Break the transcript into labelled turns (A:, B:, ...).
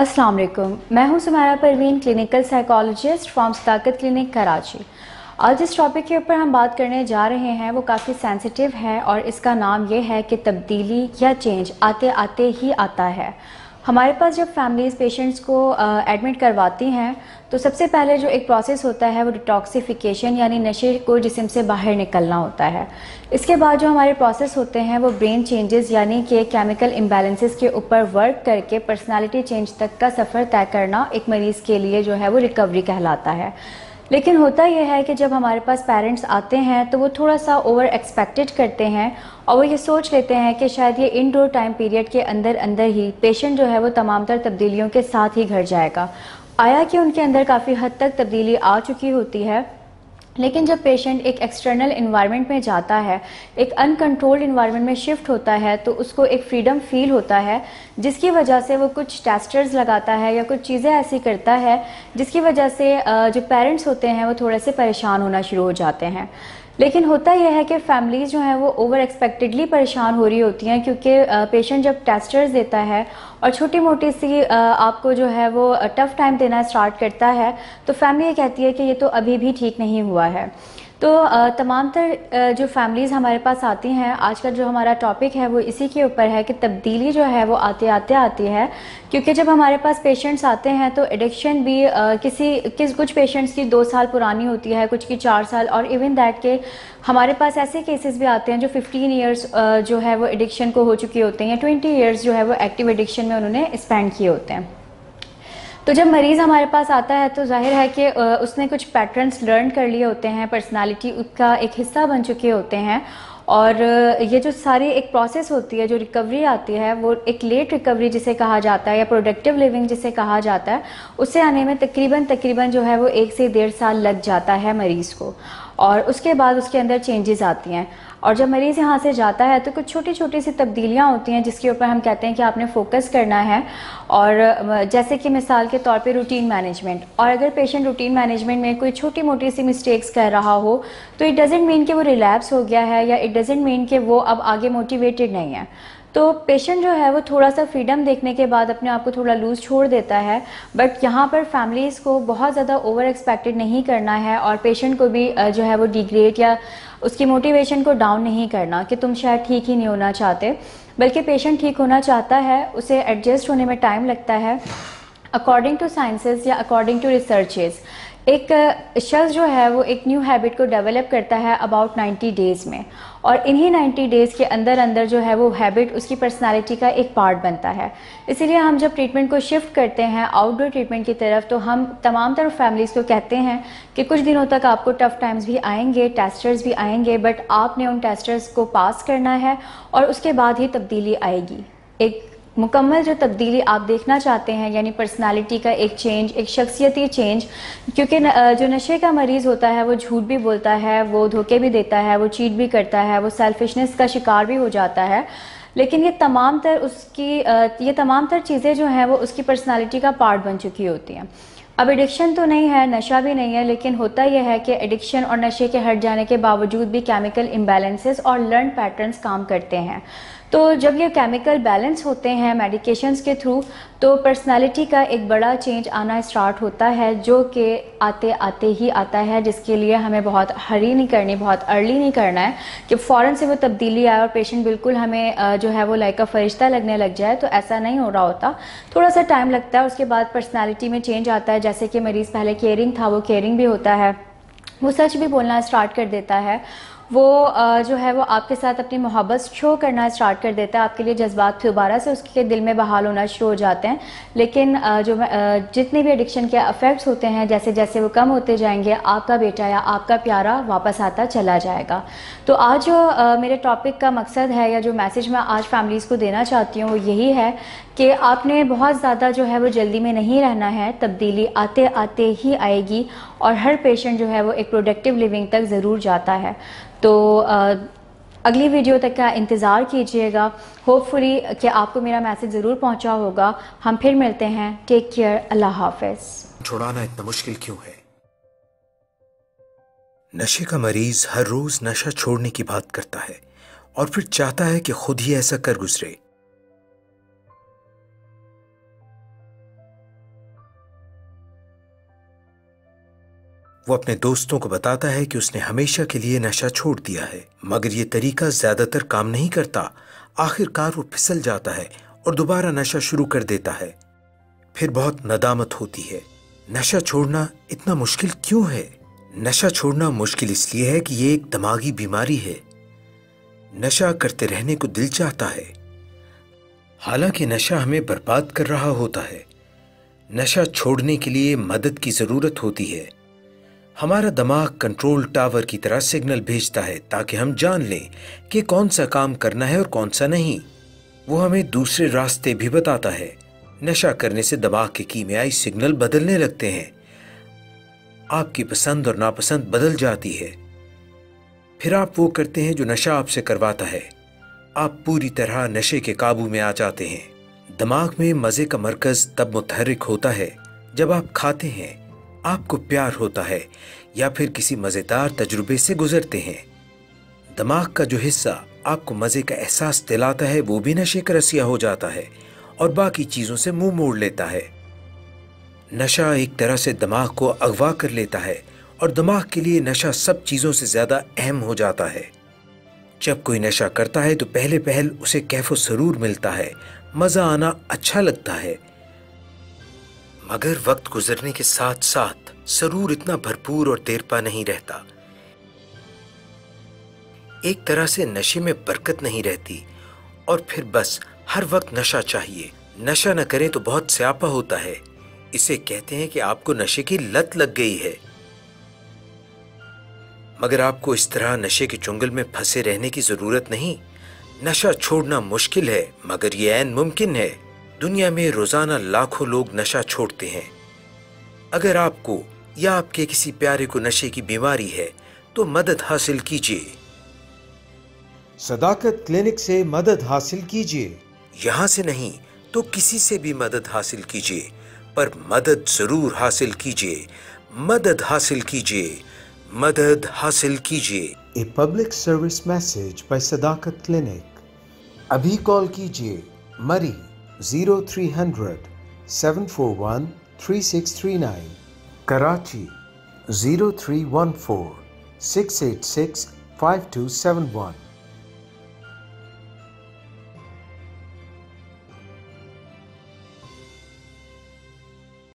A: अस्सलाम वालेकुम, मैं हूं Sumera Parveen, clinical psychologist from Sadaqat clinic Karachi. आज जिस टॉपिक के ऊपर हम बात करने जा रहे हैं वो काफ़ी सेंसिटिव है और इसका नाम ये है कि तब्दीली या चेंज आते आते ही आता है। हमारे पास जब फैमिलीज़ पेशेंट्स को एडमिट करवाती हैं तो सबसे पहले जो एक प्रोसेस होता है वो डिटॉक्सिफिकेशन यानी नशे को जिस्म से बाहर निकलना होता है। इसके बाद जो हमारे प्रोसेस होते हैं वो ब्रेन चेंजेस यानी कि केमिकल इम्बैलेंसेस के ऊपर वर्क करके पर्सनालिटी चेंज तक का सफ़र तय करना एक मरीज़ के लिए जो है वो रिकवरी कहलाता है। लेकिन होता यह है कि जब हमारे पास पेरेंट्स आते हैं तो वो थोड़ा सा ओवर एक्सपेक्टेड करते हैं और वो ये सोच लेते हैं कि शायद ये इनडोर टाइम पीरियड के अंदर अंदर ही पेशेंट जो है वो तमाम तर तब्दीलियों के साथ ही घर जाएगा। आया कि उनके अंदर काफ़ी हद तक तब्दीली आ चुकी होती है, लेकिन जब पेशेंट एक एक्सटर्नल इन्वायरमेंट में जाता है, एक अनकंट्रोल्ड इन्वायरमेंट में शिफ्ट होता है तो उसको एक फ्रीडम फील होता है, जिसकी वजह से वो कुछ टेस्टर्स लगाता है या कुछ चीज़ें ऐसी करता है जिसकी वजह से जो पेरेंट्स होते हैं वो थोड़े से परेशान होना शुरू हो जाते हैं। लेकिन होता यह है कि फैमिलीज़ जो हैं वो ओवर एक्सपेक्टेडली परेशान हो रही होती हैं, क्योंकि पेशेंट जब टेस्टर्स देता है और छोटी मोटी सी आपको जो है वो टफ़ टाइम देना स्टार्ट करता है तो फैमिली ये कहती है कि ये तो अभी भी ठीक नहीं हुआ है। तो तमाम तर जो फैमिलीज़ हमारे पास आती हैं, आज का जो हमारा टॉपिक है वो इसी के ऊपर है कि तब्दीली जो है वो आते आते आती है। क्योंकि जब हमारे पास पेशेंट्स आते हैं तो एडिक्शन भी कुछ पेशेंट्स की 2 साल पुरानी होती है, कुछ की 4 साल, और इवन दैट के हमारे पास ऐसे केसेस भी आते हैं जो 15 इयर्स जो है वो एडिक्शन को हो चुके होते हैं या 20 इयर्स जो है वो एक्टिव एडिक्शन में उन्होंने स्पेंड किए होते हैं। तो जब मरीज़ हमारे पास आता है तो जाहिर है कि उसने कुछ पैटर्न्स लर्न कर लिए होते हैं, पर्सनालिटी उसका एक हिस्सा बन चुके होते हैं, और ये जो सारी एक प्रोसेस होती है, जो रिकवरी आती है, वो एक लेट रिकवरी जिसे कहा जाता है या प्रोडक्टिव लिविंग जिसे कहा जाता है, उससे आने में तकरीबन जो है वो 1 से 1.5 साल लग जाता है मरीज़ को, और उसके बाद उसके अंदर चेंजेस आती हैं। और जब मरीज़ यहाँ से जाता है तो कुछ छोटी छोटी सी तब्दीलियाँ होती हैं जिसके ऊपर हम कहते हैं कि आपने फोकस करना है। और जैसे कि मिसाल के तौर पे रूटीन मैनेजमेंट, और अगर पेशेंट रूटीन मैनेजमेंट में कोई छोटी मोटी सी मिस्टेक्स कर रहा हो तो इट डजेंट मीन कि वो रिलैप्स हो गया है या इट डजेंट मीन कि वो अब आगे मोटिवेटेड नहीं है। तो पेशेंट जो है वो थोड़ा सा फ्रीडम देखने के बाद अपने आप को थोड़ा लूज़ छोड़ देता है, बट यहाँ पर फैमिलीज़ को बहुत ज़्यादा ओवर एक्सपेक्टेड नहीं करना है और पेशेंट को भी जो है वो डिग्रेड या उसकी मोटिवेशन को डाउन नहीं करना कि तुम शायद ठीक ही नहीं होना चाहते, बल्कि पेशेंट ठीक होना चाहता है, उसे एडजस्ट होने में टाइम लगता है। अकॉर्डिंग टू साइंसेस या अकॉर्डिंग टू रिसर्चेस एक शख्स जो है वो एक न्यू हैबिट को डेवलप करता है अबाउट 90 डेज़ में, और इन्हीं 90 डेज़ के अंदर अंदर जो है वो हैबिट उसकी पर्सनालिटी का एक पार्ट बनता है। इसीलिए हम जब ट्रीटमेंट को शिफ्ट करते हैं आउटडोर ट्रीटमेंट की तरफ तो हम तमाम तरफ फैमिलीज़ को कहते हैं कि कुछ दिनों तक आपको टफ़ टाइम्स भी आएंगे, टेस्टर्स भी आएंगे, बट आपने उन टेस्टर्स को पास करना है और उसके बाद ही तब्दीली आएगी। एक मुकम्मल जो तब्दीली आप देखना चाहते हैं यानी पर्सनालिटी का एक चेंज, एक शख्सियती चेंज, क्योंकि जो नशे का मरीज़ होता है वो झूठ भी बोलता है, वो धोखे भी देता है, वो चीट भी करता है, वो सेल्फिशनेस का शिकार भी हो जाता है, लेकिन ये तमाम तर चीज़ें जो हैं वो उसकी पर्सनालिटी का पार्ट बन चुकी होती हैं। अब एडिक्शन तो नहीं है, नशा भी नहीं है, लेकिन होता यह है कि एडिक्शन और नशे के हट जाने के बावजूद भी केमिकल इम्बैलेंसेस और लर्न पैटर्न्स काम करते हैं। तो जब ये केमिकल बैलेंस होते हैं मेडिकेशंस के थ्रू तो पर्सनालिटी का एक बड़ा चेंज आना स्टार्ट होता है, जो कि आते आते ही आता है, जिसके लिए हमें बहुत हरी नहीं करनी, बहुत अर्ली नहीं करना है कि फ़ौरन से वो तब्दीली आए और पेशेंट बिल्कुल हमें जो है वो लाइक का फरिश्ता लगने लग जाए, तो ऐसा नहीं हो रहा होता। थोड़ा सा टाइम लगता है, उसके बाद पर्सनालिटी में चेंज आता है। जैसे कि मरीज़ पहले केयरिंग था वो केयरिंग भी होता है, वो सच भी बोलना स्टार्ट कर देता है, वो जो है वो आपके साथ अपनी मोहब्बत शो करना स्टार्ट कर देता है, आपके लिए जज्बात दोबारा से उसके दिल में बहाल होना शुरू हो जाते हैं। लेकिन जितने भी एडिक्शन के अफेक्ट्स होते हैं जैसे जैसे वो कम होते जाएंगे, आपका बेटा या आपका प्यारा वापस आता चला जाएगा। तो आज जो मेरे टॉपिक का मकसद है या जो मैसेज मैं आज फैमिलीज़ को देना चाहती हूँ वो यही है कि आपने बहुत ज़्यादा जो है वो जल्दी में नहीं रहना है, तब्दीली आते आते ही आएगी और हर पेशेंट जो है वो एक प्रोडक्टिव लिविंग तक ज़रूर जाता है। तो अगली वीडियो तक का इंतज़ार कीजिएगा। होपफुली कि आपको मेरा मैसेज ज़रूर पहुंचा होगा। हम फिर मिलते हैं। टेक केयर, अल्लाह हाफ़िज़।
B: छुड़ाना इतना मुश्किल क्यों है? नशे का मरीज हर रोज नशा छोड़ने की बात करता है और फिर चाहता है कि खुद ही ऐसा कर गुजरे। وہ اپنے دوستوں کو بتاتا ہے کہ اس نے ہمیشہ کے لیے نشہ چھوڑ دیا ہے، مگر یہ طریقہ زیادہ تر کام نہیں کرتا۔ آخر کار وہ پھسل جاتا ہے اور دوبارہ نشہ شروع کر دیتا ہے۔ پھر بہت ندامت ہوتی ہے۔ نشہ چھوڑنا اتنا مشکل کیوں ہے؟ نشہ چھوڑنا مشکل اس لیے ہے کہ یہ ایک دماغی بیماری ہے۔ نشہ کرتے رہنے کو دل چاہتا ہے، حالانکہ نشہ ہمیں برباد کر رہا ہوتا ہے۔ نشہ چھوڑنے کے لیے مدد کی ضرورت ہوتی ہے۔ ہمارا دماغ کنٹرول ٹاور کی طرح سگنل بھیجتا ہے تاکہ ہم جان لیں کہ کون سا کام کرنا ہے اور کون سا نہیں۔ وہ ہمیں دوسرے راستے بھی بتاتا ہے۔ نشہ کرنے سے دماغ کے کیمیائی سگنل بدلنے لگتے ہیں، آپ کی پسند اور ناپسند بدل جاتی ہے۔ پھر آپ وہ کرتے ہیں جو نشہ آپ سے کرواتا ہے۔ آپ پوری طرح نشے کے قابو میں آ جاتے ہیں۔ دماغ میں مزے کا مرکز تب متحرک ہوتا ہے جب آپ کھاتے ہیں، آپ کو پیار ہوتا ہے یا پھر کسی مزیدار تجربے سے گزرتے ہیں۔ دماغ کا جو حصہ آپ کو مزے کا احساس دلاتا ہے وہ بھی نشے کا رسیا ہو جاتا ہے اور باقی چیزوں سے منہ موڑ لیتا ہے۔ نشہ ایک طرح سے دماغ کو اغوا کر لیتا ہے اور دماغ کے لیے نشہ سب چیزوں سے زیادہ اہم ہو جاتا ہے۔ جب کوئی نشہ کرتا ہے تو پہلے پہل اسے کیف و سرور ملتا ہے، مزہ آنا اچھا لگتا ہے، مگر وقت گزرنے کے ساتھ ساتھ سرور اتنا بھرپور اور دیرپا نہیں رہتا۔ ایک طرح سے نشے میں برکت نہیں رہتی اور پھر بس ہر وقت نشہ چاہیے۔ نشہ نہ کریں تو بہت سیاپا ہوتا ہے۔ اسے کہتے ہیں کہ آپ کو نشے کی لت لگ گئی ہے، مگر آپ کو اس طرح نشے کے چنگل میں پھنسے رہنے کی ضرورت نہیں۔ نشہ چھوڑنا مشکل ہے مگر یہ عین ممکن ہے۔ دنیا میں روزانہ لاکھوں لوگ نشہ چھوڑتے ہیں۔ اگر آپ کو یا آپ کے کسی پیارے کو نشے کی بیماری ہے تو مدد حاصل کیجیے۔
C: صداقت کلینک سے مدد حاصل کیجیے۔
B: یہاں سے نہیں تو کسی سے بھی مدد حاصل کیجیے، پر مدد ضرور حاصل کیجیے۔ مدد حاصل کیجیے، مدد حاصل کیجیے۔
C: A public service message by صداقت کلینک۔ ابھی کال کیجیے مری 0300 741 3639، کراچی 0314 686 5271۔